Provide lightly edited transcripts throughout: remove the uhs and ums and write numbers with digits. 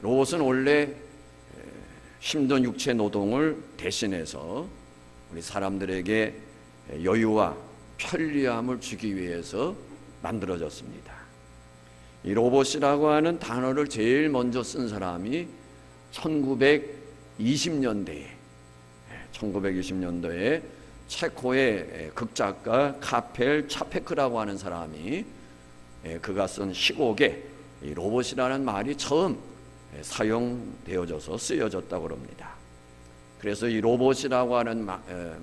로봇은 원래 힘든 육체 노동을 대신해서 우리 사람들에게 여유와 편리함을 주기 위해서 만들어졌습니다. 이 로봇이라고 하는 단어를 제일 먼저 쓴 사람이 1920년대에 체코의 극작가 카펠 차페크라고 하는 사람이 그가 쓴 시곡에 이 로봇이라는 말이 처음 사용되어져서 쓰여졌다고 합니다. 그래서 이 로봇이라고 하는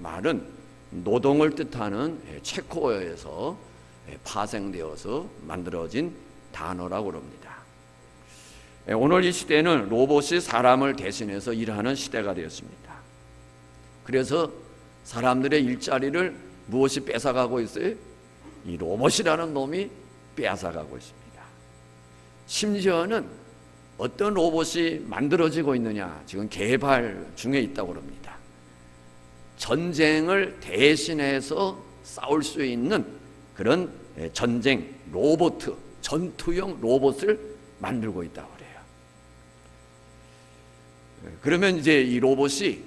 말은 노동을 뜻하는 체코어에서 파생되어서 만들어진 단어라고 합니다. 오늘 이 시대는 로봇이 사람을 대신해서 일하는 시대가 되었습니다. 그래서 사람들의 일자리를 무엇이 뺏어가고 있어요? 이 로봇이라는 놈이 뺏어가고 있습니다. 심지어는 어떤 로봇이 만들어지고 있느냐, 지금 개발 중에 있다고 합니다. 전쟁을 대신해서 싸울 수 있는 그런 전쟁 로봇, 전투용 로봇을 만들고 있다고 그래요. 그러면 이제 이 로봇이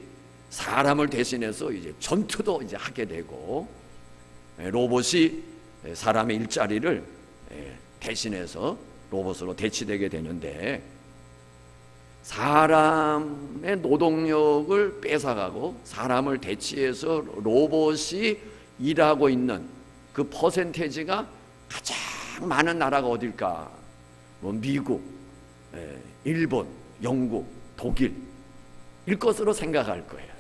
사람을 대신해서 이제 전투도 이제 하게 되고, 로봇이 사람의 일자리를 대신해서 로봇으로 대치되게 되는데, 사람의 노동력을 뺏어가고 사람을 대치해서 로봇이 일하고 있는 그 퍼센테이지가 가장 많은 나라가 어딜까? 미국, 일본, 영국, 독일 일 것으로 생각할 거예요.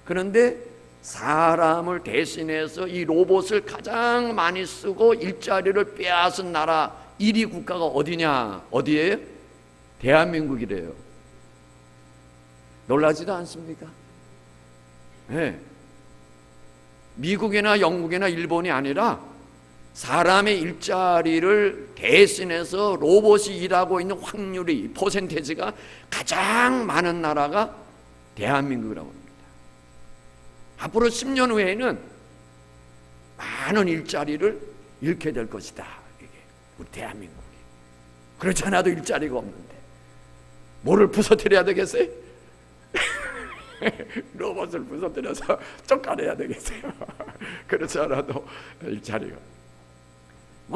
그런데 사람을 대신해서 이 로봇을 가장 많이 쓰고 일자리를 빼앗은 나라 1위 국가가 어디냐? 어디예요? 대한민국이래요. 놀라지도 않습니까? 네. 미국이나 영국이나 일본이 아니라 사람의 일자리를 대신해서 로봇이 일하고 있는 확률이, 퍼센테이지가 가장 많은 나라가 대한민국이라고 합니다. 앞으로 10년 후에는 많은 일자리를 잃게 될 것이다. 이게 우리 대한민국이. 그렇지 않아도 일자리가 없는데 뭐를 부서뜨려야 되겠어요? 로봇을 부서뜨려서 쫓아내야 되겠어요. 그렇지 않아도 일자리가.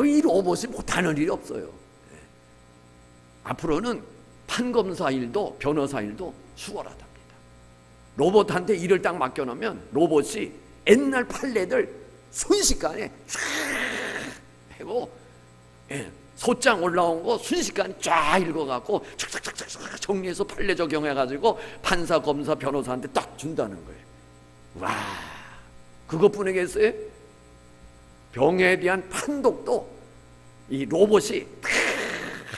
이 로봇이 못하는 일이 없어요. 앞으로는 판검사 일도 변호사 일도 수월하답니다. 로봇한테 일을 딱 맡겨놓으면 로봇이 옛날 판례들 순식간에 쫙 하고, 소장 올라온 거 순식간에 쫙 읽어갖고 착착착착 정리해서 판례 적용해가지고 판사, 검사, 변호사한테 딱 준다는 거예요. 와, 그것뿐이겠어요? 병에 대한 판독도 이 로봇이 다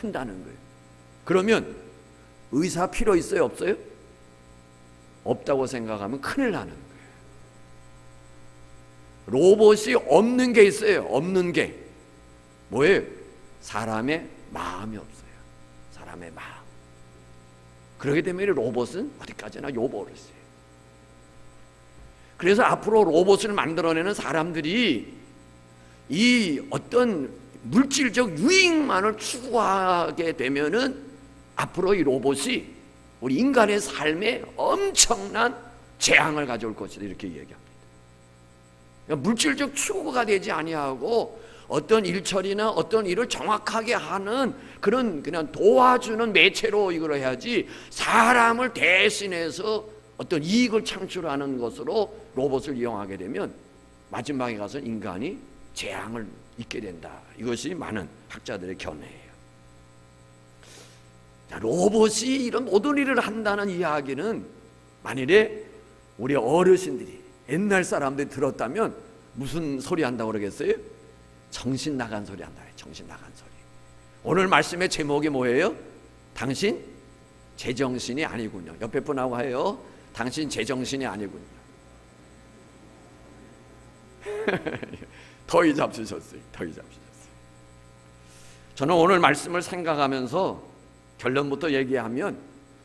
한다는 거예요. 그러면 의사 필요 있어요, 없어요? 없다고 생각하면 큰일 나는 거예요. 로봇이 없는 게 있어요. 없는 게 뭐예요? 사람의 마음이 없어요. 사람의 마음. 그렇게 되면 로봇은 어디까지나 요버렸어요. 그래서 앞으로 로봇을 만들어내는 사람들이 이 어떤 물질적 유익만을 추구하게 되면은 앞으로 이 로봇이 우리 인간의 삶에 엄청난 재앙을 가져올 것이다, 이렇게 얘기합니다. 그러니까 물질적 추구가 되지 아니하고 어떤 일처리나 어떤 일을 정확하게 하는 그런 그냥 도와주는 매체로 이걸 해야지, 사람을 대신해서 어떤 이익을 창출하는 것으로 로봇을 이용하게 되면 마지막에 가서 인간이 재앙을 입게 된다. 이것이 많은 학자들의 견해예요. 로봇이 이런 모든 일을 한다는 이야기는 만일에 우리 어르신들이, 옛날 사람들이 들었다면 무슨 소리 한다고 그러겠어요? 정신 나간 소리 한다. 정신 나간 소리. 오늘 말씀의 제목이 뭐예요? 당신 제정신이 아니군요. 옆에 분하고 해요. 당신 제정신이 아니군요. 더위 잡수셨어요. 더위 잡수셨어요. 저는 오늘 말씀을 생각하면서 결론부터 얘기하면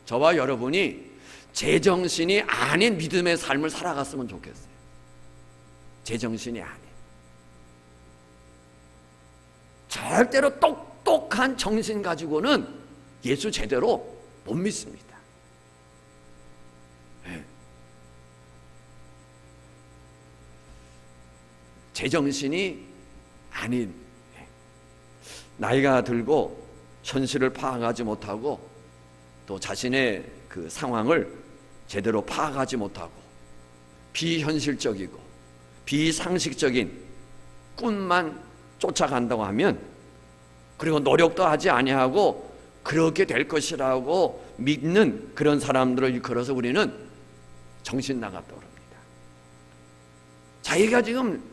저와 여러분이 제정신이 아닌 믿음의 삶을 살아갔으면 좋겠어요. 제정신이 아닌. 절대로 똑똑한 정신 가지고는 예수 제대로 못 믿습니다. 네. 제정신이 아닌, 나이가 들고 현실을 파악하지 못하고 또 자신의 그 상황을 제대로 파악하지 못하고 비현실적이고 비상식적인 꿈만 쫓아간다고 하면, 그리고 노력도 하지 아니하고 그렇게 될 것이라고 믿는 그런 사람들을 일컬어서 우리는 정신 나갔다고 합니다. 자기가 지금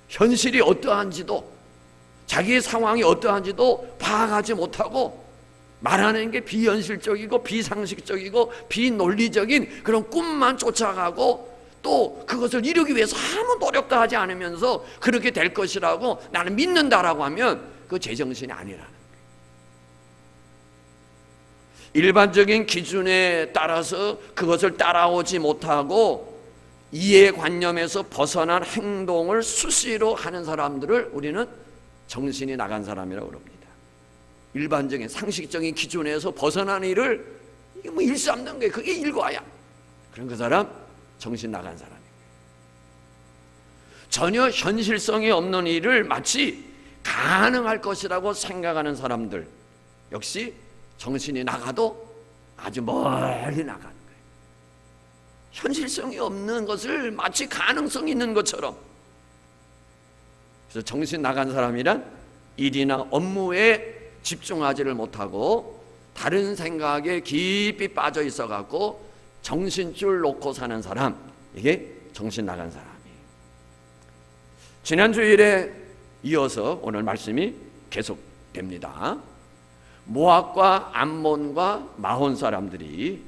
현실이 어떠한지도, 자기의 상황이 어떠한지도 파악하지 못하고 말하는 게 비현실적이고 비상식적이고 비논리적인 그런 꿈만 쫓아가고, 또 그것을 이루기 위해서 아무 노력도 하지 않으면서 그렇게 될 것이라고 나는 믿는다라고 하면 그 제정신이 아니라는 거예요. 일반적인 기준에 따라서 그것을 따라오지 못하고 이해관념에서 벗어난 행동을 수시로 하는 사람들을 우리는 정신이 나간 사람이라고 합니다. 일반적인 상식적인 기준에서 벗어난 일을 이게 뭐 일삼는 거예요. 그게 일과야. 그런 그 사람 정신 나간 사람이에요. 전혀 현실성이 없는 일을 마치 가능할 것이라고 생각하는 사람들 역시 정신이 나가도 아주 멀리 나가는 거예요. 현실성이 없는 것을 마치 가능성이 있는 것처럼. 그래서 정신 나간 사람이란 일이나 업무에 집중하지를 못하고 다른 생각에 깊이 빠져 있어 갖고 정신줄 놓고 사는 사람, 이게 정신 나간 사람이에요. 지난 주일에 이어서 오늘 말씀이 계속됩니다. 모압과 암몬과 마혼 사람들이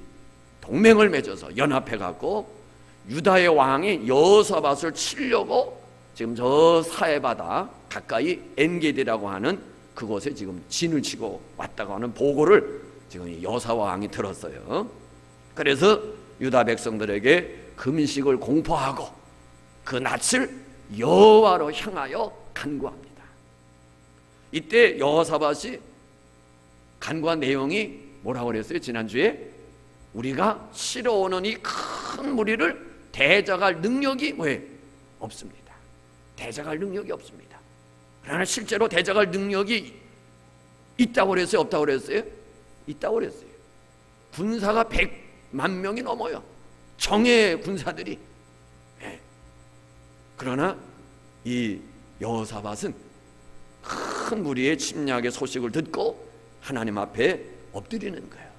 동맹을 맺어서 연합해 갖고 유다의 왕이 여호사밧을 치려고 지금 저 사해바다 가까이 엔게디라고 하는 그곳에 지금 진을 치고 왔다고 하는 보고를 지금 여호사 왕이 들었어요. 그래서 유다 백성들에게 금식을 공포하고 그 낯을 여호와로 향하여 간구합니다. 이때 여호사밧이 간구한 내용이 뭐라고 그랬어요? 지난주에 우리가 치러오는 이 큰 무리를 대적할 능력이 왜? 없습니다. 대적할 능력이 없습니다. 그러나 실제로 대적할 능력이 있다고 그랬어요? 없다고 그랬어요? 있다고 그랬어요. 군사가 100만 명이 넘어요. 정예 군사들이. 네. 그러나 이 여호사밧은 큰 무리의 침략의 소식을 듣고 하나님 앞에 엎드리는 거예요.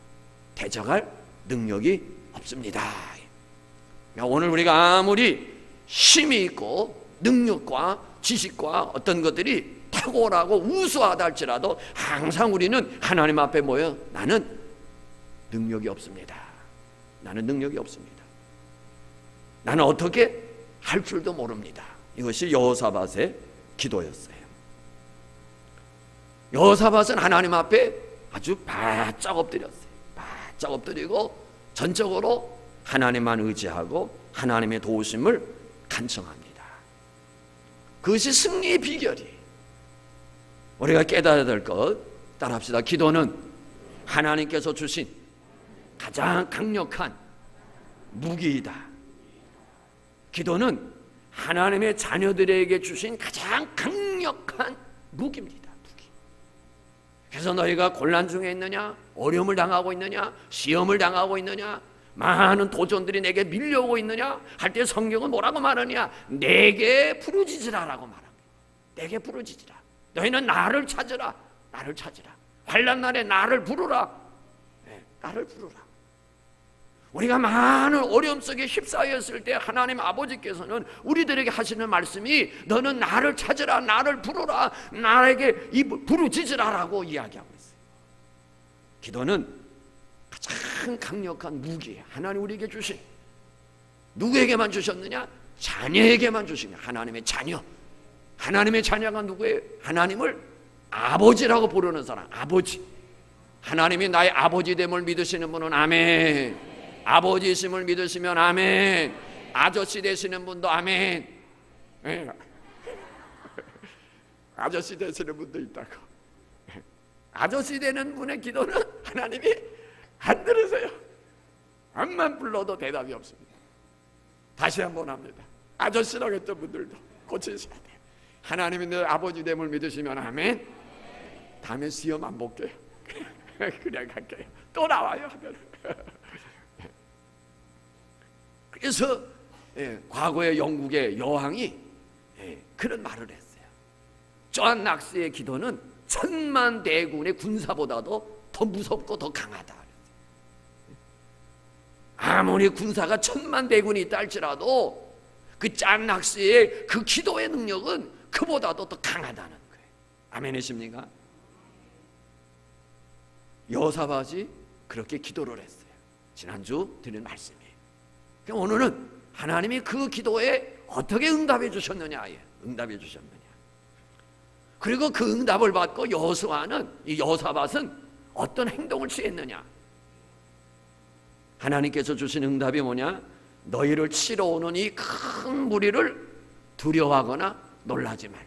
대적할 능력이 없습니다. 그러니까 오늘 우리가 아무리 힘이 있고 능력과 지식과 어떤 것들이 탁월하고 우수하다 할지라도 항상 우리는 하나님 앞에 모여 나는 능력이 없습니다. 나는 능력이 없습니다. 나는 어떻게 할 줄도 모릅니다. 이것이 여호사밧의 기도였어요. 여호사밧은 하나님 앞에 아주 바짝 엎드렸어요. 바짝 엎드리고 전적으로 하나님만 의지하고 하나님의 도우심을 간청합니다. 그것이 승리의 비결이. 우리가 깨달아야 될 것 따라합시다. 기도는 하나님께서 주신 가장 강력한 무기이다. 기도는 하나님의 자녀들에게 주신 가장 강력한 무기입니다. 무기. 그래서 너희가 곤란 중에 있느냐, 어려움을 당하고 있느냐, 시험을 당하고 있느냐, 많은 도전들이 내게 밀려오고 있느냐 할 때 성경은 뭐라고 말하냐? 내게 부르짖으라라고 말합니다. 내게 부르짖으라. 너희는 나를 찾으라. 나를 찾으라. 환난 날에 나를 부르라. 네, 나를 부르라. 우리가 많은 어려움 속에 휩싸였을 때 하나님 아버지께서는 우리들에게 하시는 말씀이 너는 나를 찾으라, 나를 부르라, 나에게 부르짖으라라고 이야기하고 있어요. 기도는 가장 강력한 무기, 하나님 우리에게 주신, 누구에게만 주셨느냐? 자녀에게만 주신 하나님의 자녀. 하나님의 자녀가 누구예요? 하나님을 아버지라고 부르는 사람, 아버지. 하나님이 나의 아버지됨을 믿으시는 분은 아멘. 아버지이심을 믿으시면 아멘. 아저씨 되시는 분도 아멘. 아저씨 되시는 분도 있다고. 아저씨 되는 분의 기도는 하나님이 안 들으세요. 암만 불러도 대답이 없습니다. 다시 한번 합니다. 아저씨라고 했던 분들도 고치셔야 돼요. 하나님이 내 아버지 됨을 믿으시면 아멘. 다음에 시험 안 볼게요. 그냥 갈게요. 또 나와요 하면. 그래서 과거의 영국의 여왕이 그런 말을 했어요. 존 낙스의 기도는 천만 대군의 군사보다도 더 무섭고 더 강하다. 아무리 군사가 천만 대군이 있다 할지라도 그 존 낙스의 그 기도의 능력은 그보다도 더 강하다는 거예요. 아멘이십니까? 여호사밧이 그렇게 기도를 했어요. 지난주 드린 말씀이에요. 오늘은 하나님이 그 기도에 어떻게 응답해 주셨느냐, 응답해 주셨느냐. 그리고 그 응답을 받고 여호사밧은 어떤 행동을 취했느냐. 하나님께서 주신 응답이 뭐냐? 너희를 치러 오는 이 큰 무리를 두려워하거나 놀라지 말라.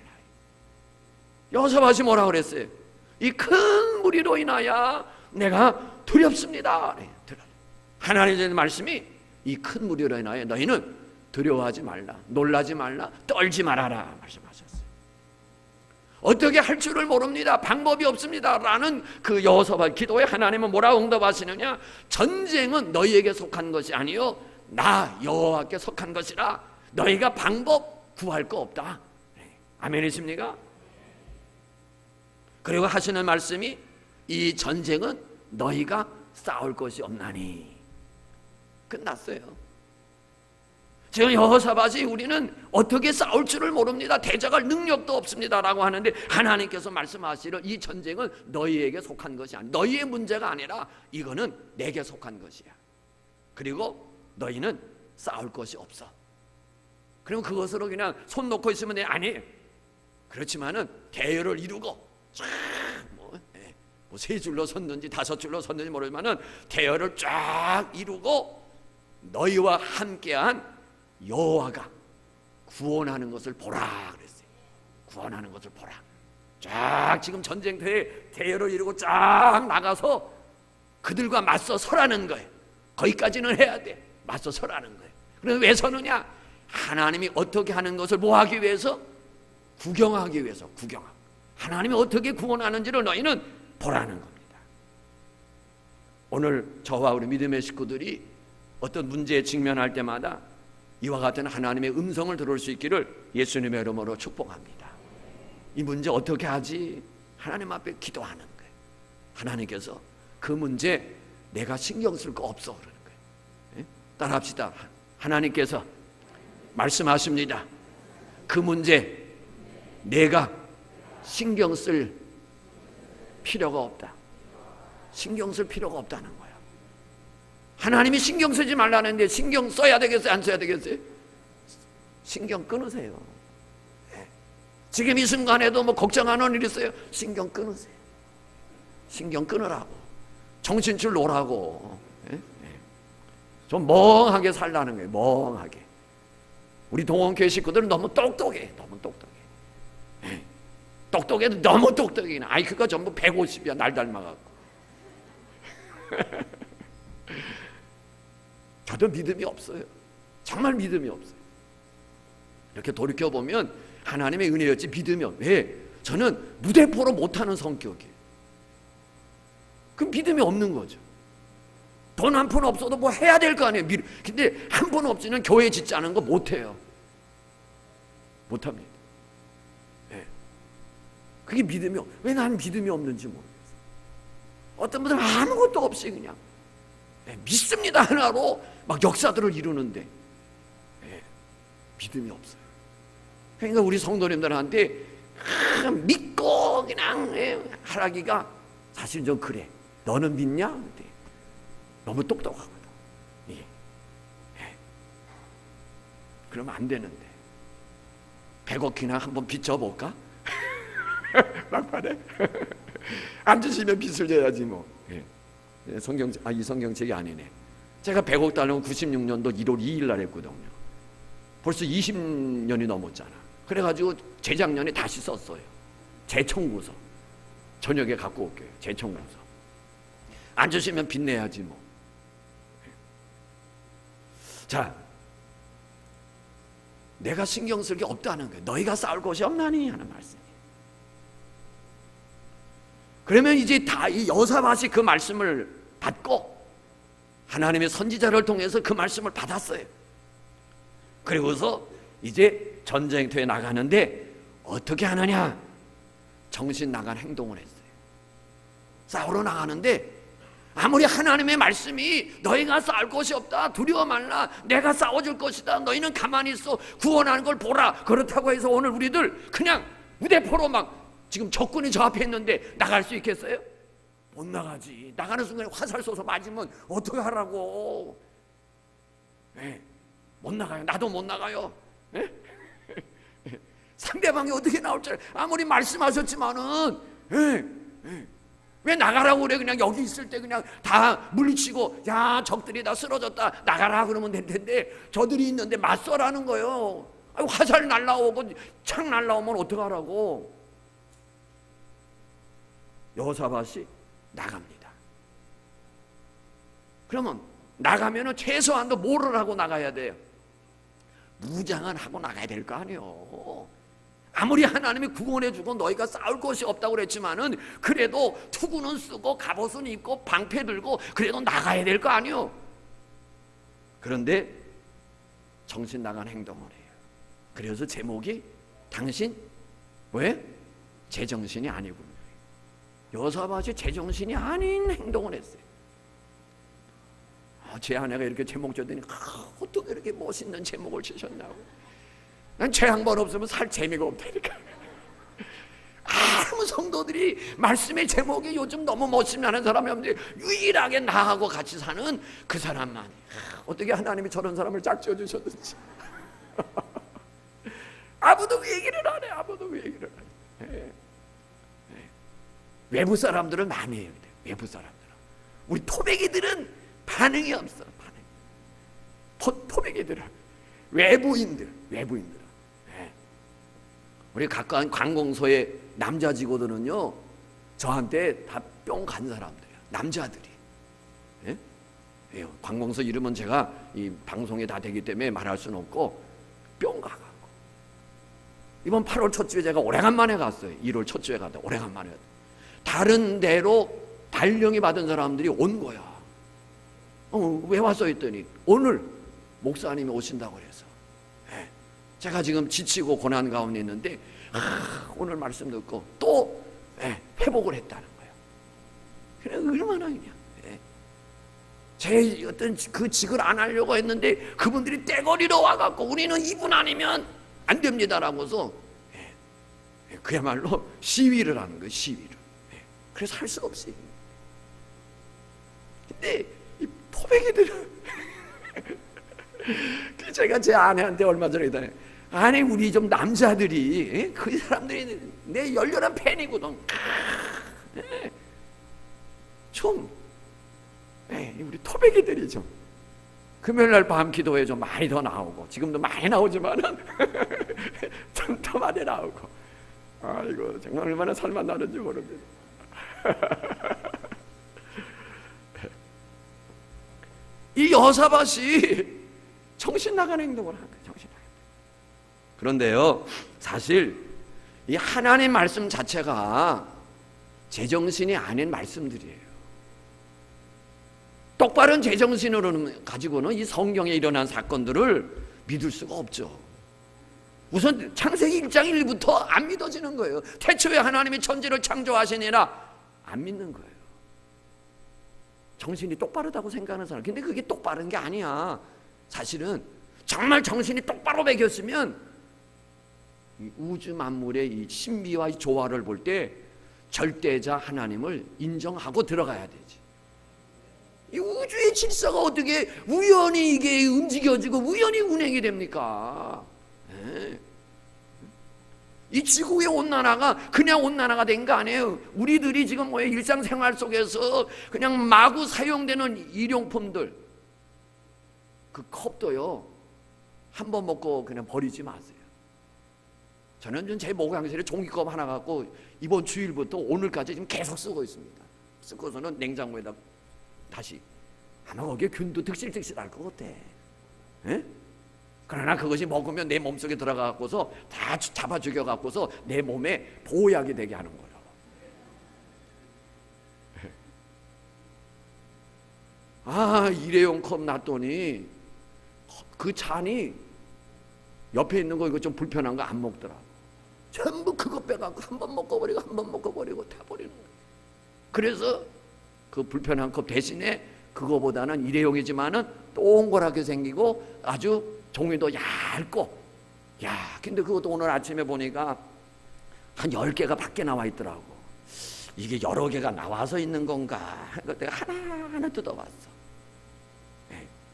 여호사밧이 뭐라 그랬어요? 이 큰 무리로 인하여 내가 두렵습니다. 하나님의 말씀이 이 큰 무리로 인하여 너희는 두려워하지 말라, 놀라지 말라, 떨지 말아라 말씀하셨어요. 어떻게 할 줄을 모릅니다, 방법이 없습니다 라는 그 여호사밧 기도에 하나님은 뭐라고 응답하시느냐? 전쟁은 너희에게 속한 것이 아니요 나 여호와께 속한 것이라. 너희가 방법 구할 거 없다. 아멘이십니까? 그리고 하시는 말씀이 이 전쟁은 너희가 싸울 것이 없나니. 끝났어요. 지금 여호사밧이 우리는 어떻게 싸울 줄을 모릅니다, 대적할 능력도 없습니다 라고 하는데 하나님께서 말씀하시는 이 전쟁은 너희에게 속한 것이 아니야. 너희의 문제가 아니라 이거는 내게 속한 것이야. 그리고 너희는 싸울 것이 없어. 그리고 그것으로 그냥 손 놓고 있으면 돼. 아니에요. 그렇지만은 대열을 이루고 세 줄로 섰는지 다섯 줄로 섰는지 모르지만은 대열을 쫙 이루고 너희와 함께한 여호와가 구원하는 것을 보라 그랬어요. 구원하는 것을 보라. 쫙 지금 전쟁터에 대열을 이루고 쫙 나가서 그들과 맞서 서라는 거예요. 거기까지는 해야 돼. 맞서 서라는 거예요. 그래서 왜 서느냐? 하나님이 어떻게 하는 것을 뭐 하기 위해서? 구경하기 위해서. 구경하고 하나님이 어떻게 구원하는지를 너희는 보라는 겁니다. 오늘 저와 우리 믿음의 식구들이 어떤 문제에 직면할 때마다 이와 같은 하나님의 음성을 들을 수 있기를 예수님의 이름으로 축복합니다. 이 문제 어떻게 하지? 하나님 앞에 기도하는 거예요. 하나님께서 그 문제 내가 신경 쓸 거 없어 그러는 거예요. 따라합시다. 하나님께서 말씀하십니다. 그 문제 내가 신경 쓸 필요가 없다. 신경 쓸 필요가 없다는 거야. 하나님이 신경 쓰지 말라는데 신경 써야 되겠어요? 안 써야 되겠어요? 신경 끊으세요. 지금 이 순간에도 뭐 걱정하는 일 있어요? 신경 끊으세요. 신경 끊으라고. 정신줄 놓으라고. 좀 멍하게 살라는 거예요. 멍하게. 우리 동원교회 식구들은 너무 똑똑해. 너무 똑똑해. 똑똑해도 너무 똑똑해. IQ가 전부 150이야. 날 닮아갖고. 저도 믿음이 없어요. 정말 믿음이 없어요. 이렇게 돌이켜보면 하나님의 은혜였지 믿음이 없어요. 왜? 저는 무대포로 못하는 성격이에요. 그럼 믿음이 없는 거죠. 돈 한 푼 없어도 뭐 해야 될 거 아니에요. 근데 한 푼 없이는 교회 짓자는 거 못해요. 못합니다. 네. 그게 믿음이 없어요. 왜 나는 믿음이 없는지 모르겠어요. 어떤 분들은 아무것도 없이 그냥 믿습니다 하나로 막 역사들을 이루는데 믿음이 없어요. 그러니까 우리 성도님들한테 믿고 그냥 하라기가 사실 좀 그래. 너는 믿냐? 근데 너무 똑똑하거든. 그러면 안 되는데 100억이나 한번 빚 져볼까? 막판에 안 주시면 빚을 져야지 뭐. 이 성경책이 아니네. 제가 100억 달러는 96년도 1월 2일 날 했거든요. 벌써 20년이 넘었잖아. 그래가지고 재작년에 다시 썼어요. 재청구서. 저녁에 갖고 올게요. 재청구서. 안 주시면 빚내야지 뭐. 자, 내가 신경 쓸 게 없다는 거예요. 너희가 싸울 것이 없나니 하는 말씀이에요. 그러면 이제 다 이 여사밧이 그 말씀을 받고 하나님의 선지자를 통해서 그 말씀을 받았어요. 그리고서 이제 전쟁터에 나가는데 어떻게 하느냐? 정신 나간 행동을 했어요. 싸우러 나가는데 아무리 하나님의 말씀이 너희가 싸울 것이 없다, 두려워 말라, 내가 싸워줄 것이다, 너희는 가만히 있어, 구원하는 걸 보라, 그렇다고 해서 오늘 우리들 그냥 무대포로 막 지금 적군이 저 앞에 있는데 나갈 수 있겠어요? 못 나가지. 나가는 순간에 화살 쏘서 맞으면 어떻게 하라고. 네, 못 나가요. 나도 못 나가요. 네? 상대방이 어떻게 나올 줄 아무리 말씀하셨지만은 왜 나가라고 그래. 그냥 여기 있을 때 그냥 다 물리치고 야 적들이 다 쓰러졌다 나가라 그러면 될 텐데 저들이 있는데 맞서라는 거예요. 아니, 화살 날라오고 창 날라오면 어떡하라고. 여호사밧이 나갑니다. 그러면 나가면은 최소한도 뭐를 하고 나가야 돼요? 무장은 하고 나가야 될 거 아니에요. 아무리 하나님이 구원해주고 너희가 싸울 것이 없다고 그랬지만은 그래도 투구는 쓰고 갑옷은 입고 방패 들고 그래도 나가야 될 거 아니에요. 그런데 정신 나간 행동을 해요. 그래서 제목이 당신 왜? 제정신이 아니군요. 여호사밧이 제정신이 아닌 행동을 했어요. 제 아내가 이렇게 제목 줬더니 어떻게 이렇게 멋있는 제목을 주셨냐고. 난 제 양반 없으면 살 재미가 없다니까. 아무 성도들이 말씀의 제목이 요즘 너무 멋있는 사람이 없는데 유일하게 나하고 같이 사는 그 사람만. 어떻게 하나님이 저런 사람을 짝지어 주셨는지. 아무도 그 얘기를 안 해. 아무도 그 얘기를 안 해. 외부 사람들은 많이 해요. 외부 사람들은. 우리 토백이들은 반응이 없어. 토백이들은 외부인들. 우리 가까운 관공서의 남자 직원들은요 저한테 다 뿅 간 사람들이야. 남자들이. 예? 예, 관공서 이름은 제가 이 방송에 다 되기 때문에 말할 수는 없고 뿅 가갖고 이번 8월 첫 주에 제가 오래간만에 갔어요. 1월 첫 주에 갔다 오래간만에. 다른 데로 발령이 받은 사람들이 온 거야. 왜 왔어 했더니 오늘 목사님이 오신다고 그래서. 예. 제가 지금 지치고 고난 가운데 있는데 오늘 말씀 듣고 또 회복을 했다는 거예요. 그래 얼마나 그냥 제 어떤 그 직을 안 하려고 했는데 그분들이 떼거리로 와갖고 우리는 이분 아니면 안 됩니다라고서 그야말로 시위를 하는 거예요. 시위를. 그래서 할 수 없이. 근데 이 포백이들은 제가 제 아내한테 얼마 전에 했다네. 아니 우리 좀 남자들이 그 사람들이 내 열렬한 팬이거든. 좀 우리 토백이들이 좀 금요일날 밤 기도회 좀 많이 더 나오고 지금도 많이 나오지만은 좀 더 많이 나오고. 아이고 정말 얼마나 살만 나는지 모릅니다. 이 여호사밧이 정신 나간 행동을 한 거예요. 정신 나간. 그런데요, 사실 이 하나님 말씀 자체가 제정신이 아닌 말씀들이에요. 똑바른 제정신으로 가지고는 이 성경에 일어난 사건들을 믿을 수가 없죠. 우선 창세기 1장 1부터 안 믿어지는 거예요. 태초에 하나님이 천지를 창조하시니라 안 믿는 거예요. 정신이 똑바르다고 생각하는 사람. 근데 그게 똑바른 게 아니야. 사실은 정말 정신이 똑바로 매겼으면 이 우주 만물의 이 신비와 이 조화를 볼 때 절대자 하나님을 인정하고 들어가야 되지. 이 우주의 질서가 어떻게 우연히 이게 움직여지고 우연히 운행이 됩니까? 이 지구의 온난화가 그냥 온난화가 된 거 아니에요. 우리들이 지금 뭐 일상생활 속에서 그냥 마구 사용되는 일용품들, 그 컵도요 한 번 먹고 그냥 버리지 마세요. 저는 제 모강실에 종이컵 하나 갖고 이번 주일부터 오늘까지 지금 계속 쓰고 있습니다. 쓰고서는 냉장고에다 다시 아마 거기에 균도 득실득실할 것 같아. 에? 그러나 그것이 먹으면 내 몸속에 들어가고서 다 잡아 죽여갖고서 내 몸에 보약이 되게 하는 거예요. 아, 일회용 컵 놨더니 그 잔이 옆에 있는 거 이거 좀 불편한 거 안 먹더라고. 전부 그거 빼갖고 한 번 먹어버리고 한 번 먹어버리고 다 버리는 거예요. 그래서 그 불편한 컵 대신에 그거보다는 일회용이지만은 동그랗게 생기고 아주 종이도 얇고, 야, 근데 그것도 오늘 아침에 보니까 한 10개가 밖에 나와 있더라고. 이게 여러 개가 나와서 있는 건가? 내가 하나하나 뜯어봤어.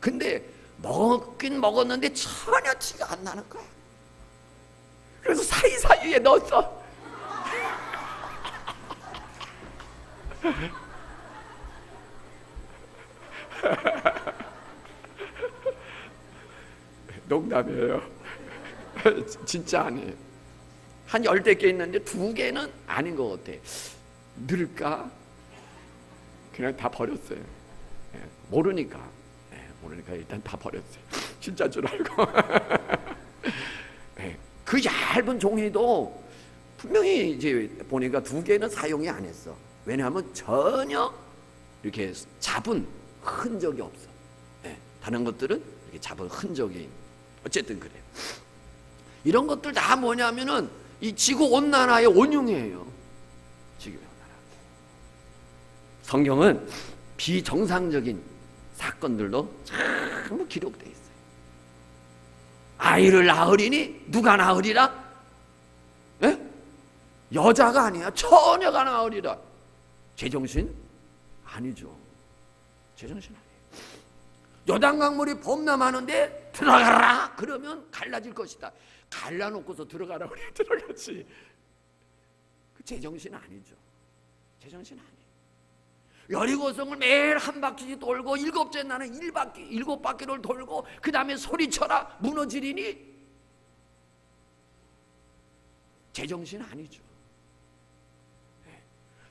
근데 먹긴 먹었는데 전혀 티가 안 나는 거야. 그래서 사이사이에 넣었어. 농담이에요. 진짜 아니에요. 한 10개 있는데 2개는 아닌 것 같아. 넣을까? 그냥 다 버렸어요. 모르니까 일단 다 버렸어요. 진짜 줄 알고. 그 얇은 종이도 분명히 이제 보니까 2개는 사용이 안 했어. 왜냐하면 전혀 이렇게 잡은 흔적이 없어. 다른 것들은 이렇게 잡은 흔적이 어쨌든 그래요. 이런 것들 다 뭐냐면은 이 지구 온난화의 원흉이에요. 지구 온난화. 성경은 비정상적인 사건들도 참 기록되어 있어요. 아이를 낳으리니 누가 낳으리라? 예? 여자가 아니야. 처녀가 낳으리라. 제정신? 아니죠. 제정신 아니에요. 요단강물이 범람하는데 들어가라 그러면 갈라질 것이다. 갈라놓고서 들어가라 그래 들어가지. 그 제정신 아니죠. 제정신 아니에요. 여리고성을 매일 한 바퀴 돌고 7째 나는 7바퀴를 돌고 그 다음에 소리쳐라 무너지리니 제정신 아니죠.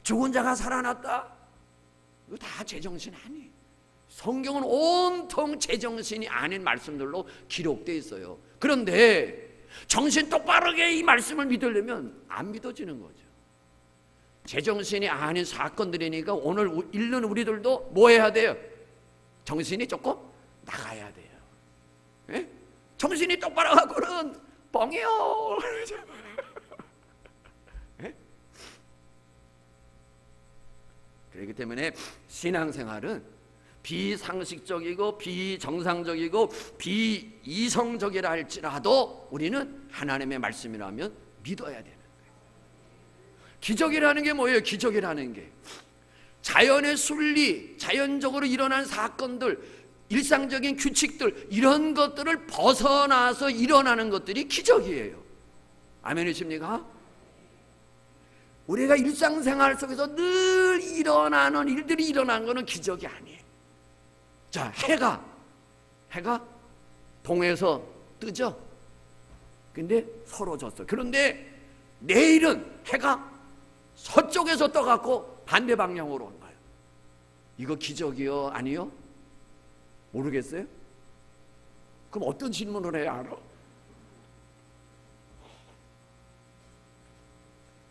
죽은 자가 살아났다. 이거 다 제정신 아니에요. 성경은 온통 제정신이 아닌 말씀들로 기록되어 있어요. 그런데 정신 똑바르게 이 말씀을 믿으려면 안 믿어지는 거죠. 제정신이 아닌 사건들이니까 오늘 읽는 우리들도 뭐 해야 돼요? 정신이 조금 나가야 돼요. 예? 정신이 똑바로 하고는 뻥이요. 예? 그렇기 때문에 신앙생활은 비상식적이고 비정상적이고 비이성적이라 할지라도 우리는 하나님의 말씀이라면 믿어야 되는 거예요. 기적이라는 게 뭐예요? 기적이라는 게 자연의 순리, 자연적으로 일어난 사건들, 일상적인 규칙들 이런 것들을 벗어나서 일어나는 것들이 기적이에요. 아멘이십니까? 우리가 일상생활 속에서 늘 일어나는 일들이 일어난 것은 기적이 아니에요. 자, 해가 동에서 뜨죠. 근데 서로 졌어. 그런데 내일은 해가 서쪽에서 떠갖고 반대 방향으로 오는 거예요. 이거 기적이요? 아니요? 모르겠어요? 그럼 어떤 질문을 해야 알아?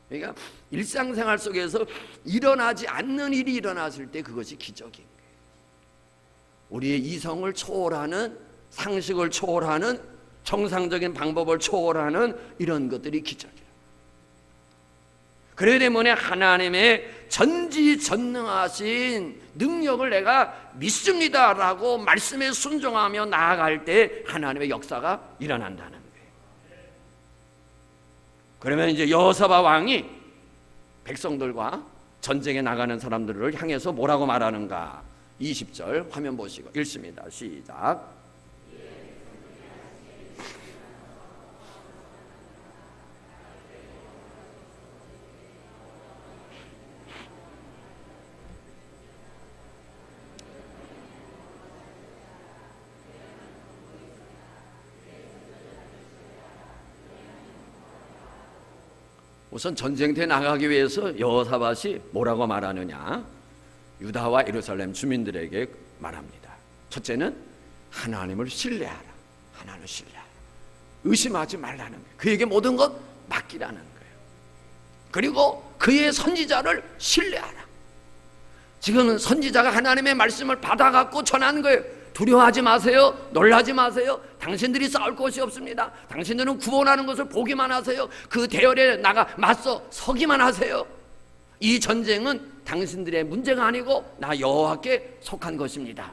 그러니까 일상생활 속에서 일어나지 않는 일이 일어났을 때 그것이 기적인 거예요. 우리의 이성을 초월하는, 상식을 초월하는, 정상적인 방법을 초월하는 이런 것들이 기적이에요. 그렇기 때문에 하나님의 전지전능하신 능력을 내가 믿습니다라고 말씀에 순종하며 나아갈 때 하나님의 역사가 일어난다는 거예요. 그러면 이제 여호사밧 왕이 백성들과 전쟁에 나가는 사람들을 향해서 뭐라고 말하는가? 20절 화면 보시고 읽습니다. 시작. 우선 전쟁터에 나가기 위해서 여호사밧이 뭐라고 말하느냐? 유다와 예루살렘 주민들에게 말합니다. 첫째는 하나님을 신뢰하라. 하나님을 신뢰하라. 의심하지 말라는 거예요. 그에게 모든 것 맡기라는 거예요. 그리고 그의 선지자를 신뢰하라. 지금은 선지자가 하나님의 말씀을 받아갖고 전하는 거예요. 두려워하지 마세요. 놀라지 마세요. 당신들이 싸울 것이 없습니다. 당신들은 구원하는 것을 보기만 하세요. 그 대열에 나가 맞서 서기만 하세요. 이 전쟁은 당신들의 문제가 아니고 나 여호와께 속한 것입니다.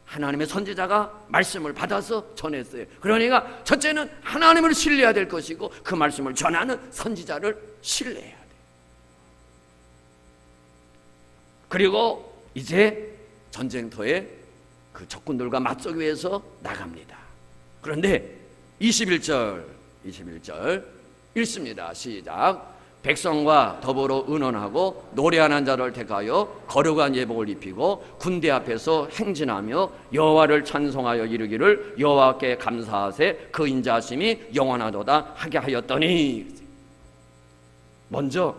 하나님의 선지자가 말씀을 받아서 전했어요. 그러니까 첫째는 하나님을 신뢰해야 될 것이고 그 말씀을 전하는 선지자를 신뢰해야 돼요. 그리고 이제 전쟁터에 그 적군들과 맞서기 위해서 나갑니다. 그런데 21절 읽습니다. 시작. 백성과 더불어 의논하고 노래하는 자를 택하여 거룩한 예복을 입히고 군대 앞에서 행진하며 여호와를 찬송하여 이르기를 여호와께 감사하세 그 인자하심이 영원하도다 하게 하였더니, 먼저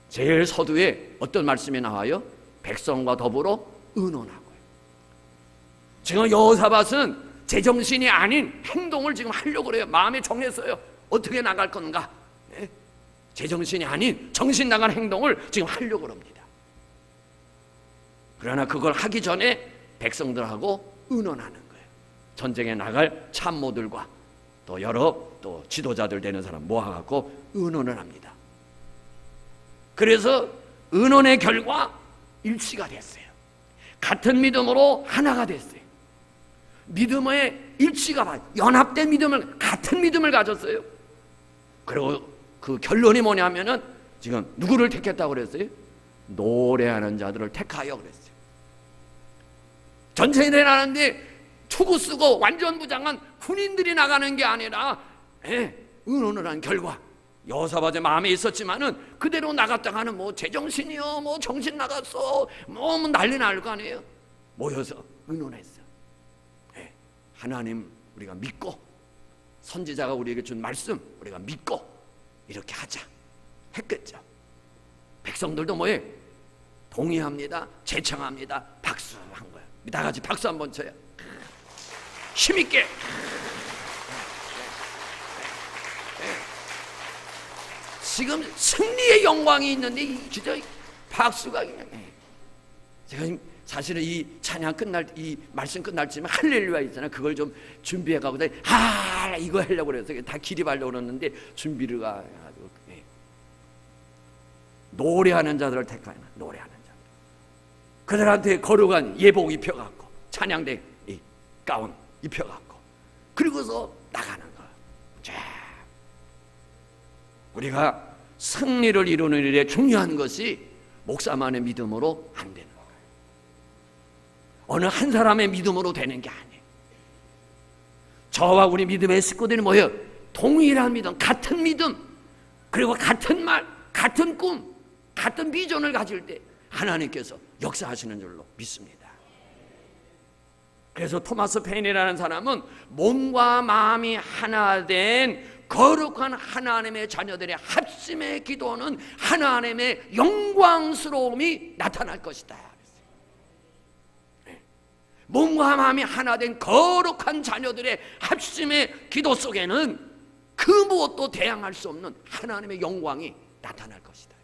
제일 서두에 어떤 말씀이 나와요? 백성과 더불어 의논하고요. 지금 여호사밧은 제정신이 아닌 행동을 지금 하려고 그래요. 마음에 정했어요. 어떻게 나갈 건가? 네? 제정신이 아닌 정신 나간 행동을 지금 하려고 합니다. 그러나 그걸 하기 전에 백성들하고 의논하는 거예요. 전쟁에 나갈 참모들과 또 여러 또 지도자들 되는 사람 모아갖고 의논을 합니다. 그래서 의논의 결과 일치가 됐어요. 같은 믿음으로 하나가 됐어요. 믿음의 일치가, 연합된 믿음을, 같은 믿음을 가졌어요. 그리고 그 결론이 뭐냐면은 지금 누구를 택했다고 그랬어요? 노래하는 자들을 택하여 그랬어요. 전쟁이 일어나는데 투구 쓰고 완전 무장한 군인들이 나가는 게 아니라 의논을 한 결과 여호사밧의 마음에 있었지만은 그대로 나갔다가는 뭐 제정신이요, 뭐 정신 나갔어, 뭐 난리 날 거 아니에요. 모여서 의논했어. 하나님 우리가 믿고 선지자가 우리에게 준 말씀 우리가 믿고 이렇게 하자 했겠죠. 백성들도 뭐해? 동의합니다. 제청합니다. 박수한 거예요. 다 같이 박수 한번 쳐요. 힘있게. 지금 승리의 영광이 있는데 진짜 박수가 그냥. 제가 사실은 이 찬양 끝날, 이 말씀 끝날 쯤에 할렐루야 있잖아요. 그걸 좀 준비해가고 이거 하려고 그래서 다 기립하려고 그러는데 준비를 가지고 노래하는 자들을 택하여 노래하는 자들. 그들한테 거룩한 예복 입혀갖고 찬양대 가운 입혀갖고 그리고서 나가는 거. 자, 우리가 승리를 이루는 일에 중요한 것이 목사만의 믿음으로 안 되는 거예요. 어느 한 사람의 믿음으로 되는 게 아니에요. 저와 우리 믿음의 식구들이 뭐예요? 동일한 믿음, 같은 믿음, 그리고 같은 말, 같은 꿈, 같은 비전을 가질 때 하나님께서 역사하시는 줄로 믿습니다. 그래서 토마스 페인이라는 사람은 몸과 마음이 하나 된 거룩한 하나님의 자녀들의 합심의 기도는 하나님의 영광스러움이 나타날 것이다. 몸과 마음이 하나 된 거룩한 자녀들의 합심의 기도 속에는 그 무엇도 대항할 수 없는 하나님의 영광이 나타날 것이다.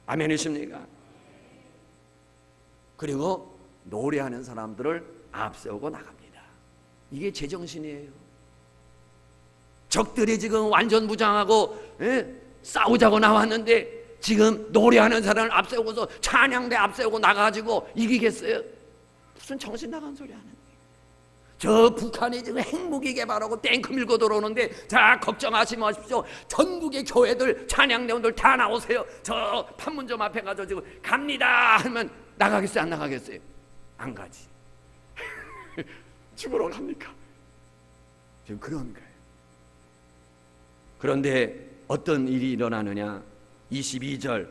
아멘이십니까? 그리고 노래하는 사람들을 앞세우고 나갑니다. 이게 제정신이에요. 적들이 지금 완전 무장하고 싸우자고 나왔는데 지금 노래하는 사람을 앞세우고서 찬양대 앞세우고 나가가지고 이기겠어요? 무슨 정신 나간 소리 하는 거예요. 저 북한이 지금 핵무기 개발하고 탱크 밀고 들어오는데 자 걱정하지 마십시오. 전국의 교회들 찬양대원들 다 나오세요. 저 판문점 앞에 가서 지금 갑니다 하면 나가겠어요? 안 나가겠어요? 안 가지. 죽으러 갑니까? 지금 그런 거예요. 그런데 어떤 일이 일어나느냐? 22절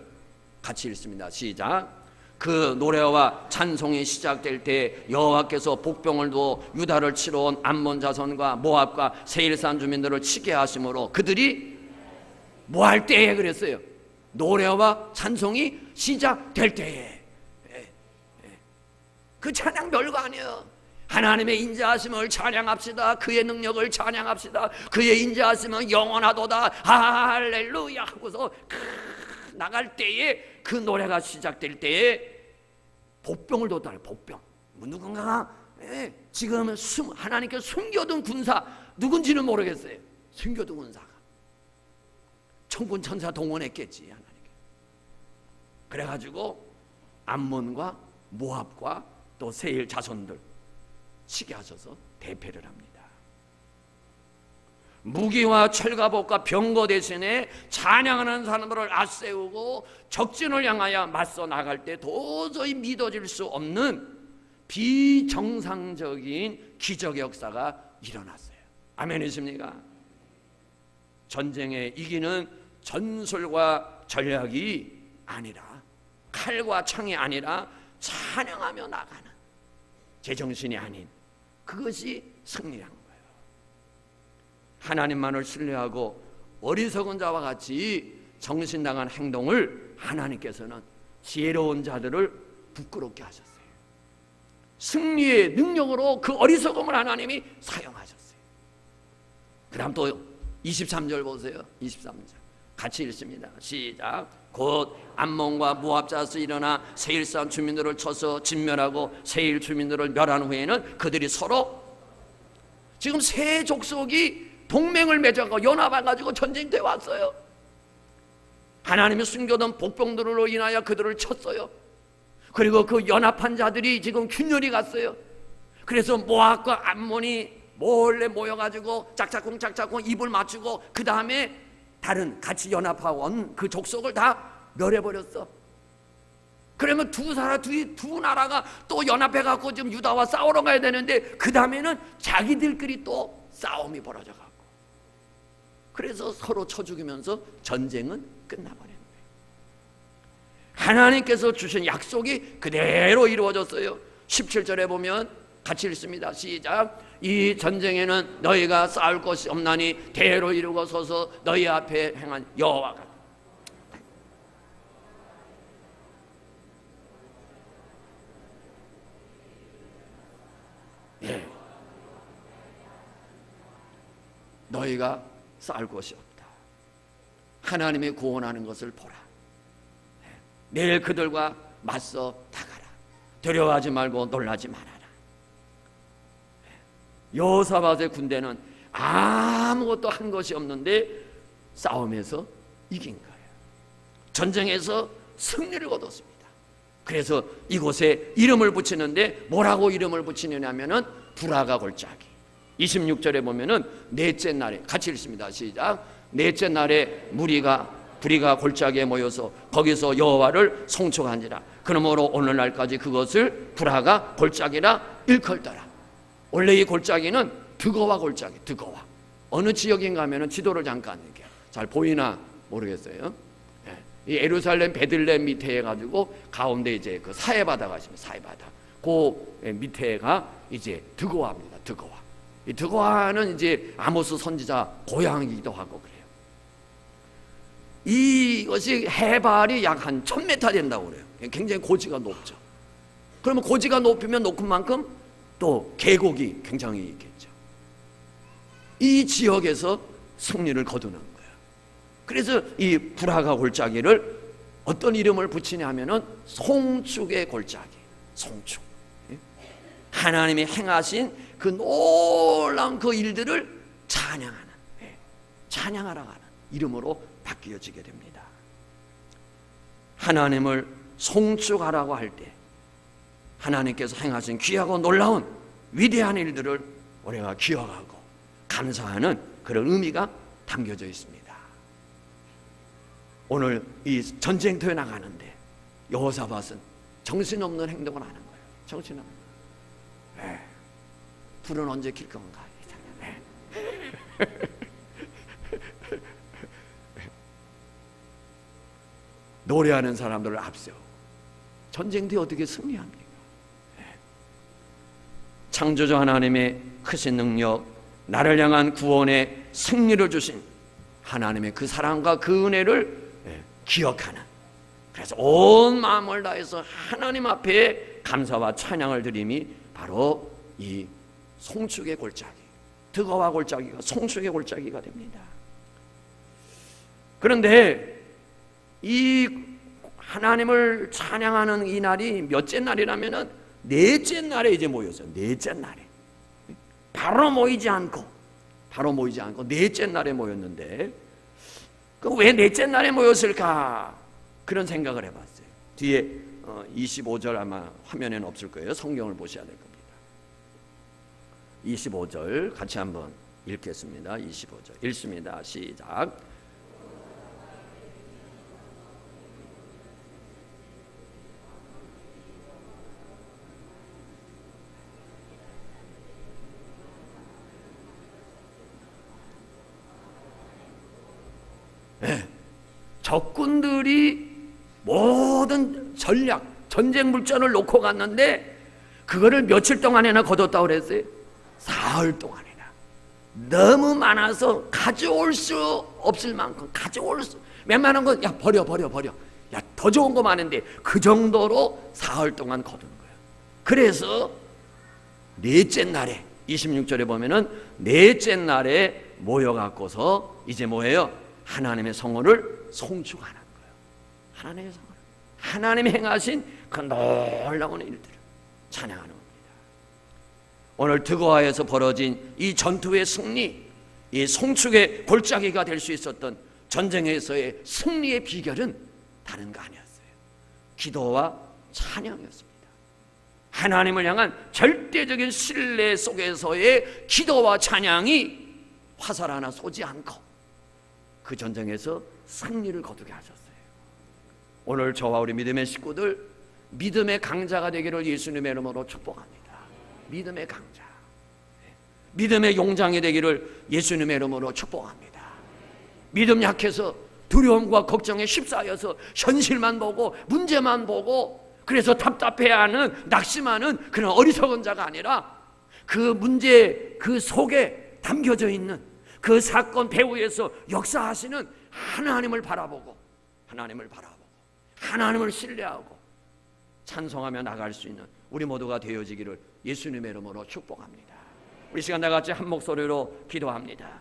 같이 읽습니다. 시작. 그 노래와 찬송이 시작될 때 여호와께서 복병을 두어 유다를 치러 온 암몬 자손과 모압과 세일산 주민들을 치게 하심으로 그들이 뭐 할 때에 그랬어요? 노래와 찬송이 시작될 때에. 그 찬양 별거 아니에요. 하나님의 인자하심을 찬양합시다. 그의 능력을 찬양합시다. 그의 인자하심은 영원하도다. 할렐루야 하고서 나갈 때에, 그 노래가 시작될 때에 복병을 뒀다는 복병. 누군가가 지금 하나님께 숨겨둔 군사, 누군지는 모르겠어요. 숨겨둔 군사가 천군 천사 동원했겠지, 하나님께. 그래가지고 암몬과 모압과 또 세일 자손들 치게 하셔서 대패를 합니다. 무기와 철갑옷과 병거 대신에 찬양하는 사람들을 앞세우고 적진을 향하여 맞서 나갈 때 도저히 믿어질 수 없는 비정상적인 기적의 역사가 일어났어요. 아멘이십니까? 전쟁에 이기는 전술과 전략이 아니라, 칼과 창이 아니라 찬양하며 나가는 제정신이 아닌, 그것이 승리란 거예요. 하나님만을 신뢰하고 어리석은 자와 같이 정신당한 행동을 하나님께서는 지혜로운 자들을 부끄럽게 하셨어요. 승리의 능력으로 그 어리석음을 하나님이 사용하셨어요. 그 다음 또 23절 보세요. 23절 같이 읽습니다. 시작. 곧 암몬과 모압 자손이 일어나 세일산 주민들을 쳐서 진멸하고 세일 주민들을 멸한 후에는 그들이 서로, 지금 세 족속이 동맹을 맺어가지고 연합해가지고 전쟁터에 왔어요. 하나님이 숨겨둔 복병들로 인하여 그들을 쳤어요. 그리고 그 연합한 자들이 지금 균열이 갔어요. 그래서 모압과 암몬이 몰래 모여가지고 짝짝꿍 입을 맞추고, 그 다음에 다른 같이 연합하고 온 그 족속을 다 멸해버렸어. 그러면 두 나라가 또 연합해갖고 지금 유다와 싸우러 가야 되는데, 그 다음에는 자기들끼리 또 싸움이 벌어져갖고, 그래서 서로 쳐 죽이면서 전쟁은 끝나버린 거예요. 하나님께서 주신 약속이 그대로 이루어졌어요. 17절에 보면 같이 읽습니다. 시작. 이 전쟁에는 너희가 싸울 것이 없나니 대로 이루고 서서 너희 앞에 행한 여호와가. 예. 너희가 싸울 것이 없다. 하나님의 구원하는 것을 보라. 내일 그들과 맞서 다가라. 두려워하지 말고 놀라지 말아라. 여호사밧의 군대는 아무것도 한 것이 없는데 싸움에서 이긴 거예요. 전쟁에서 승리를 거뒀습니다. 그래서 이곳에 이름을 붙이는데 뭐라고 이름을 붙이느냐면은 브라가 골짜기. 26절에 보면은 넷째 날에, 같이 읽습니다. 시작. 넷째 날에 부리가 골짜기에 모여서 거기서 여호와를 송축한지라. 그러므로 오늘날까지 그것을 브라가 골짜기라 일컬더라. 원래 이 골짜기는 드거와 골짜기, 드거와. 어느 지역인가 하면은 지도를 잠깐 이렇게 잘 보이나 모르겠어요. 이 예루살렘 베들레헴 밑에 해가지고 가운데 이제 그 사해바다가 있습니다. 사해바다. 그 밑에가 이제 드거와입니다. 드거와. 이 드거와는 이제 아모스 선지자 고향이기도 하고 그래요. 이것이 해발이 약 한 1000m 된다고 그래요. 굉장히 고지가 높죠. 그러면 고지가 높으면 높은 만큼 또 계곡이 굉장히 있겠죠. 이 지역에서 승리를 거두는 거예요. 그래서 이 브라가 골짜기를 어떤 이름을 붙이냐 하면은 송축의 골짜기. 송축. 하나님이 행하신 그 놀라운 그 일들을 찬양하는, 찬양하라고 하는 이름으로 바뀌어지게 됩니다. 하나님을 송축하라고 할 때 하나님께서 행하신 귀하고 놀라운 위대한 일들을 우리가 기억하고 감사하는 그런 의미가 담겨져 있습니다. 오늘 이 전쟁터에 나가는데 여호사밧은 정신없는 행동을 하는 거예요. 정신없는. 불은 언제 킬 건가? 노래하는 사람들을 앞세우고 전쟁터에 어떻게 승리합니까? 창조주 하나님의 크신 능력, 나를 향한 구원의 승리를 주신 하나님의 그 사랑과 그 은혜를 기억하는, 그래서 온 마음을 다해서 하나님 앞에 감사와 찬양을 드림이 바로 이 송축의 골짜기, 드거와 골짜기가 송축의 골짜기가 됩니다. 그런데 이 하나님을 찬양하는 이 날이 몇째 날이라면은 넷째 날에 이제 모였어요. 넷째 날에 바로 모이지 않고 넷째 날에 모였는데, 그 왜 넷째 날에 모였을까 그런 생각을 해봤어요. 뒤에 25절 아마 화면에는 없을 거예요. 성경을 보셔야 될 겁니다. 25절 같이 한번 읽겠습니다. 25절 읽습니다. 시작. 적군들이 모든 전략, 전쟁 물전을 놓고 갔는데 그거를 며칠 동안이나 거뒀다고 그랬어요? 사흘 동안이나. 너무 많아서 가져올 수 없을 만큼 웬만한 건 야 버려. 야 더 좋은 거 많은데 그 정도로 사흘 동안 거둔 거예요. 그래서 넷째 날에 26절에 보면은 넷째 날에 모여갖고서 이제 뭐예요? 하나님의 성호를 송축하는 거예요. 하나님의 성호를, 하나님이 행하신 그 놀라운 일들을 찬양하는 겁니다. 오늘 드고아에서 벌어진 이 전투의 승리, 이 송축의 골짜기가 될 수 있었던 전쟁에서의 승리의 비결은 다른 거 아니었어요. 기도와 찬양이었습니다. 하나님을 향한 절대적인 신뢰 속에서의 기도와 찬양이 화살 하나 쏘지 않고 그 전쟁에서 승리를 거두게 하셨어요. 오늘 저와 우리 믿음의 식구들 믿음의 강자가 되기를 예수님의 이름으로 축복합니다. 믿음의 강자, 믿음의 용장이 되기를 예수님의 이름으로 축복합니다. 믿음 약해서 두려움과 걱정에 휩싸여서 현실만 보고 문제만 보고 그래서 답답해하는 낙심하는 그런 어리석은 자가 아니라 그 문제 그 속에 담겨져 있는 그 사건 배후에서 역사하시는 하나님을 바라보고 하나님을 신뢰하고 찬송하며 나갈 수 있는 우리 모두가 되어지기를 예수님의 이름으로 축복합니다. 우리 시간 다 같이 한 목소리로 기도합니다.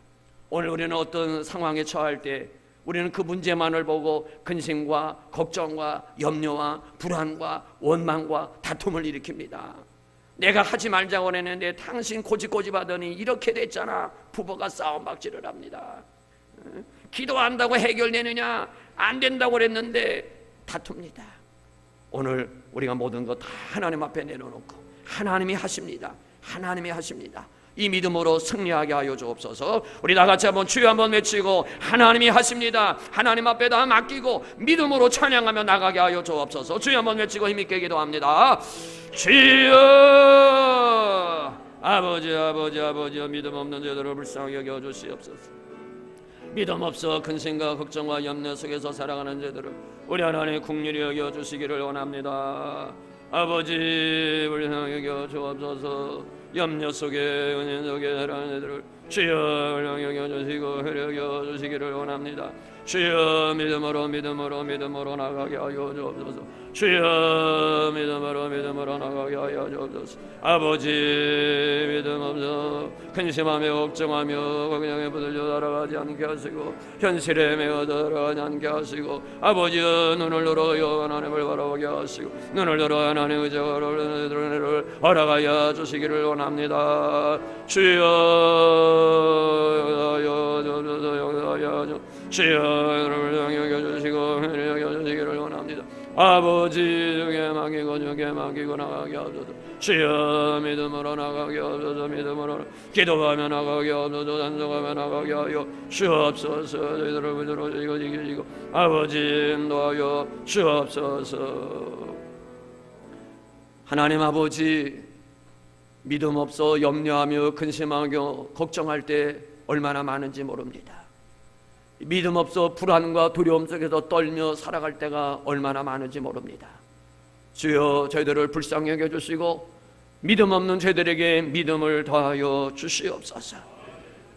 오늘 우리는 어떤 상황에 처할 때 우리는 그 문제만을 보고 근심과 걱정과 염려와 불안과 원망과 다툼을 일으킵니다. 내가 하지 말자고 했는데 당신 고집하더니 이렇게 됐잖아. 부부가 싸움박질을 합니다. 기도한다고 해결되느냐? 안 된다고 그랬는데 다툽니다. 오늘 우리가 모든 것 다 하나님 앞에 내려놓고 하나님이 하십니다. 이 믿음으로 승리하게 하여 주옵소서. 우리 다 같이 한번 주여 한번 외치고 하나님이 하십니다. 하나님 앞에 다 맡기고 믿음으로 찬양하며 나가게 하여 주옵소서. 주여 한번 외치고 힘있게 기도합니다. 주여 아버지 믿음 없는 자들을 불쌍히 여겨 주시옵소서. 믿음 없어 근심과 걱정과 염려 속에서 살아가는 자들을 우리 하나님 긍휼히 여겨 주시기를 원합니다. 아버지 불쌍히 여겨 주옵소서. 염려 속에 은혜 속에 살아가는 자들을 주여 여겨 주시고 여겨 주시기를 원합니다. 주여 믿음으로 나가게 하여 주옵소서. 주여 믿음으로 나가게 하여 주옵소서. 아버지 믿음 없어 근심하며 걱정하며 걱정에 부들려 살아가지 않게 하시고 현실에 매어 들어가지 않게 하시고 아버지 눈을 열어 하나님을 바라보게 하시고 눈을 열어 하나님의 의지를 허락하여 주시기를 원합니다. 주여 주여 여겨주시고 여겨주시기를 원합니다. 아버지 주께 맡기고 나가게 하소서. 주여 믿음으로 나가게 하소서. 믿음으로 기도하며 나가게 하소서. 단속하며 나가게 하여 주옵소서. 저희들을 붙들어 지키시고 아버지 인도하여 주옵소서. 하나님 아버지 믿음 없어 염려하며 근심하며 걱정할 때 얼마나 많은지 모릅니다. 믿음 없어 불안과 두려움 속에서 떨며 살아갈 때가 얼마나 많은지 모릅니다. 주여 저희들을 불쌍히 여겨주시고 믿음 없는 저희들에게 믿음을 더하여 주시옵소서.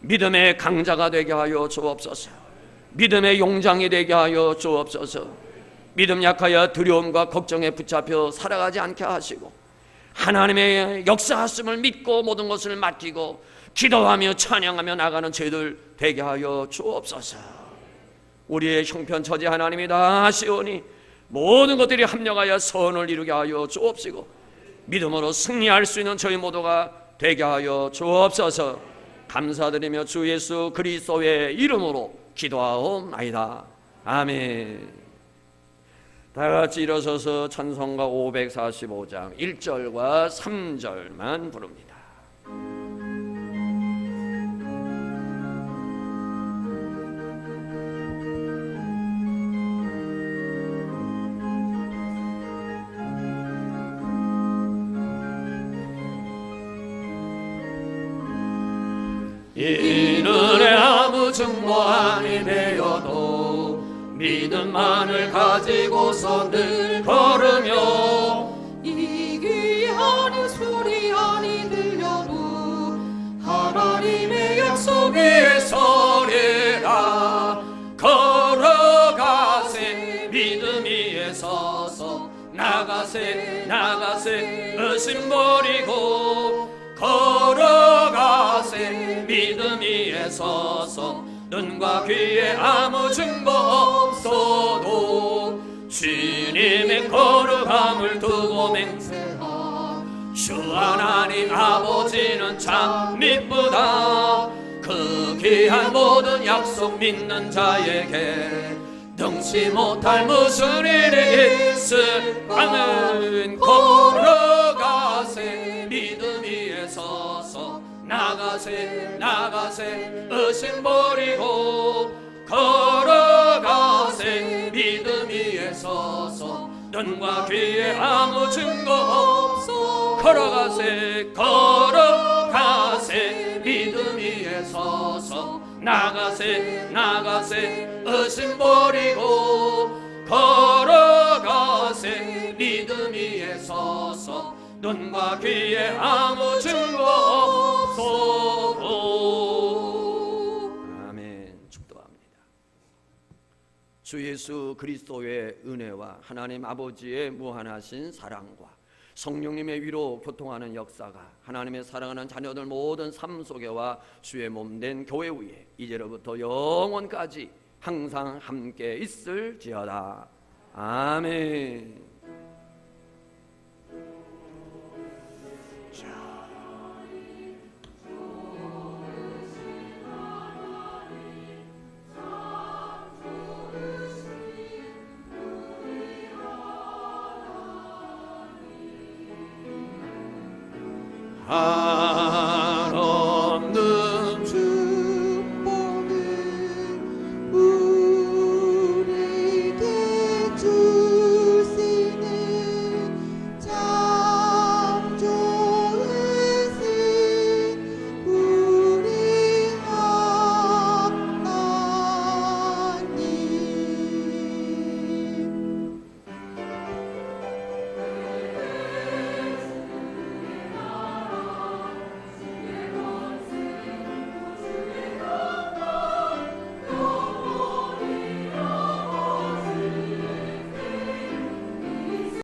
믿음의 강자가 되게 하여 주옵소서. 믿음의 용장이 되게 하여 주옵소서. 믿음 약하여 두려움과 걱정에 붙잡혀 살아가지 않게 하시고 하나님의 역사하심을 믿고 모든 것을 맡기고 기도하며 찬양하며 나가는 저희들 되게 하여 주옵소서. 우리의 형편처지 하나님이 다 하시오니 모든 것들이 합력하여 선을 이루게 하여 주옵시고 믿음으로 승리할 수 있는 저희 모두가 되게 하여 주옵소서. 감사드리며 주 예수 그리스도의 이름으로 기도하옵나이다. 아멘. 다 같이 일어서서 찬송가 545장 1절과 3절만 부릅니다. 이늘의 아무 증거아니 되어도 믿음만을 가지고서 늘 걸으며 이 귀한 소리 아니 들려도 하나님의 약속 위에 서리라. 걸어가세 믿음 위에 서서 나가세 나가세 의심 버리고 걸어가세 믿음 위에 서서 눈과 귀에 아무 증거 없어도 주님의 거룩함을 두고 맹세하. 주 하나님 아버지는 참 미쁘다. 그 귀한 모든 약속 믿는 자에게 능치 못할 무슨 일이 있을까는 걸어가세 믿음 위에 서서 나가세 나가세 의심 버리고 걸어가세 믿음 위에 서서 눈과 귀에 아무 증거 없어 걸어가세 걸어가세 믿음 위에 서서 나가세 나가세 의심 버리고 걸어가세 믿음 위에 서서 눈과 귀에 아무 증거 없어도. 아멘. 축도합니다. 주 예수 그리스도의 은혜와 하나님 아버지의 무한하신 사랑과 성령님의 위로 교통하는 역사가 하나님의 사랑하는 자녀들 모든 삶 속에와 주의 몸된 교회 위에 이제로부터 영원까지 항상 함께 있을지어다. 아멘. 아